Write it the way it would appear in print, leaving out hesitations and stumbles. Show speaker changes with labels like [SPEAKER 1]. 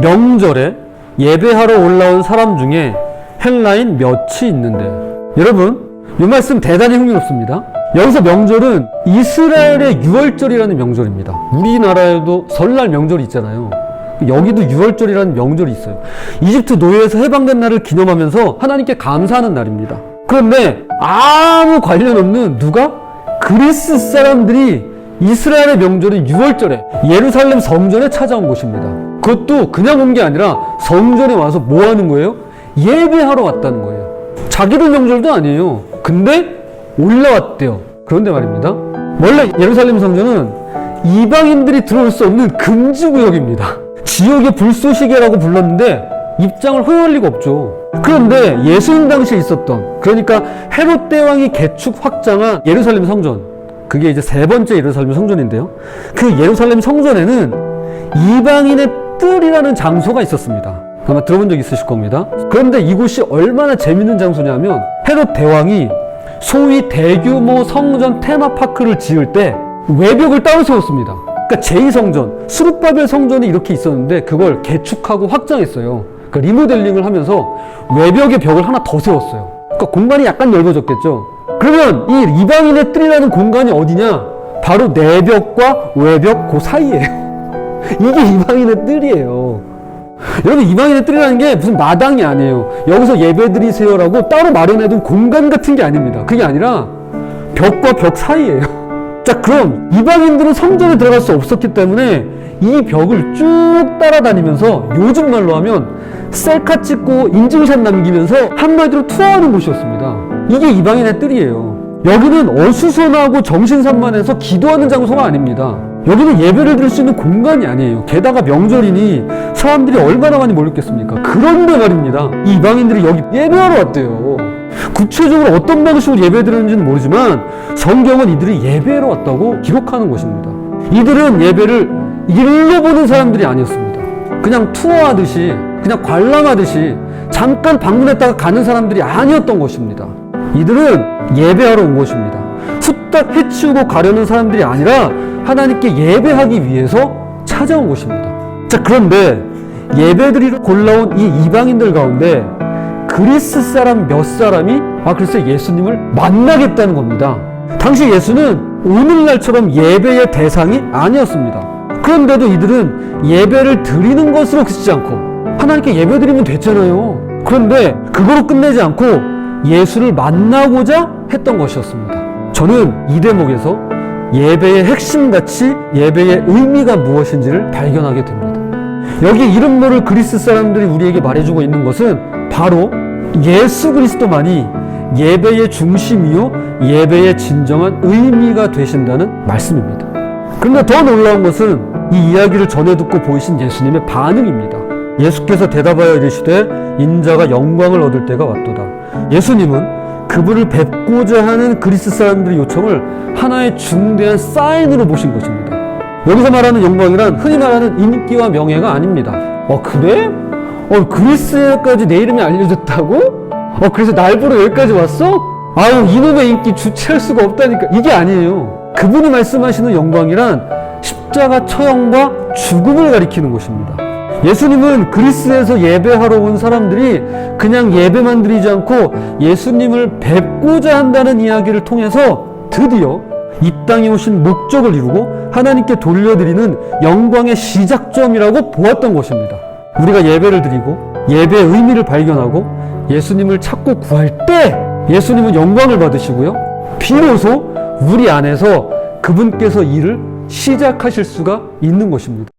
[SPEAKER 1] 명절에 예배하러 올라온 사람 중에 헬라인 몇이 있는데, 여러분 이 말씀 대단히 흥미롭습니다. 여기서 명절은 이스라엘의 유월절이라는 명절입니다. 우리나라에도 설날 명절이 있잖아요. 여기도 유월절이라는 명절이 있어요. 이집트 노예에서 해방된 날을 기념하면서 하나님께 감사하는 날입니다. 그런데 아무 관련 없는 누가? 그리스 사람들이 이스라엘의 명절인 유월절에 예루살렘 성전에 찾아온 곳입니다. 그것도 그냥 온 게 아니라 성전에 와서 뭐 하는 거예요? 예배하러 왔다는 거예요. 자기들 명절도 아니에요. 근데 올라왔대요. 그런데 말입니다, 원래 예루살렘 성전은 이방인들이 들어올 수 없는 금지구역입니다. 지옥의 불쏘시개라고 불렀는데 입장을 허용할 리가 없죠. 그런데 예수님 당시에 있었던, 그러니까 헤롯 대왕이 개축 확장한 예루살렘 성전, 그게 이제 세 번째 예루살렘 성전인데요, 그 예루살렘 성전에는 이방인의 뜰이라는 장소가 있었습니다. 아마 들어본 적 있으실 겁니다. 그런데 이곳이 얼마나 재밌는 장소냐면, 헤롯 대왕이 소위 대규모 성전 테마파크를 지을 때 외벽을 따로 세웠습니다. 그러니까 제2성전, 스룹바벨 성전이 이렇게 있었는데 그걸 개축하고 확장했어요. 그러니까 리모델링을 하면서 외벽의 벽을 하나 더 세웠어요. 그러니까 공간이 약간 넓어졌겠죠. 그러면 이 이방인의 뜰이라는 공간이 어디냐? 바로 내벽과 외벽 그 사이예요. 이게 이방인의 뜰이에요. 여러분, 이방인의 뜰이라는 게 무슨 마당이 아니에요. 여기서 예배 드리세요라고 따로 마련해둔 공간 같은 게 아닙니다. 그게 아니라 벽과 벽 사이예요. 자, 그럼 이방인들은 성전에 들어갈 수 없었기 때문에 이 벽을 쭉 따라다니면서 요즘 말로 하면 셀카 찍고 인증샷 남기면서 한마디로 투어하는 곳이었습니다. 이게 이방인의 뜰이에요. 여기는 어수선하고 정신산만해서 기도하는 장소가 아닙니다. 여기는 예배를 드릴 수 있는 공간이 아니에요. 게다가 명절이니 사람들이 얼마나 많이 몰렸겠습니까? 그런데 말입니다, 이 이방인들이 여기 예배하러 왔대요. 구체적으로 어떤 방식으로 예배 드리는지는 모르지만 성경은 이들이 예배하러 왔다고 기록하는 것입니다. 이들은 예배를 일러보는 사람들이 아니었습니다. 그냥 투어하듯이, 그냥 관람하듯이 잠깐 방문했다가 가는 사람들이 아니었던 것입니다. 이들은 예배하러 온 것입니다. 후딱 해치우고 가려는 사람들이 아니라 하나님께 예배하기 위해서 찾아온 것입니다. 자, 그런데 예배드리러 골라온 이 이방인들 가운데 그리스 사람 몇 사람이 글쎄 예수님을 만나겠다는 겁니다. 당시 예수는 오늘날처럼 예배의 대상이 아니었습니다. 그런데도 이들은 예배를 드리는 것으로 그치지 않고 하나님께 예배 드리면 됐잖아요. 그런데 그거로 끝내지 않고 예수를 만나고자 했던 것이었습니다. 저는 이 대목에서 예배의 핵심같이 예배의 의미가 무엇인지를 발견하게 됩니다. 여기 이름 모를 그리스 사람들이 우리에게 말해주고 있는 것은 바로 예수 그리스도만이 예배의 중심이요 예배의 진정한 의미가 되신다는 말씀입니다. 그런데 더 놀라운 것은 이 이야기를 전해 듣고 보이신 예수님의 반응입니다. 예수께서 대답하여 이르시되 인자가 영광을 얻을 때가 왔도다. 예수님은 그분을 뵙고자 하는 그리스 사람들의 요청을 하나의 중대한 사인으로 보신 것입니다. 여기서 말하는 영광이란 흔히 말하는 인기와 명예가 아닙니다. 그래? 그리스까지 내 이름이 알려졌다고? 그래서 날 보러 여기까지 왔어? 아유, 이놈의 인기 주체할 수가 없다니까. 이게 아니에요. 그분이 말씀하시는 영광이란 십자가 처형과 죽음을 가리키는 것입니다. 예수님은 그리스에서 예배하러 온 사람들이 그냥 예배만 드리지 않고 예수님을 뵙고자 한다는 이야기를 통해서 드디어 이 땅에 오신 목적을 이루고 하나님께 돌려드리는 영광의 시작점이라고 보았던 것입니다. 우리가 예배를 드리고 예배의 의미를 발견하고 예수님을 찾고 구할 때 예수님은 영광을 받으시고요, 비로소 우리 안에서 그분께서 일을 시작하실 수가 있는 것입니다.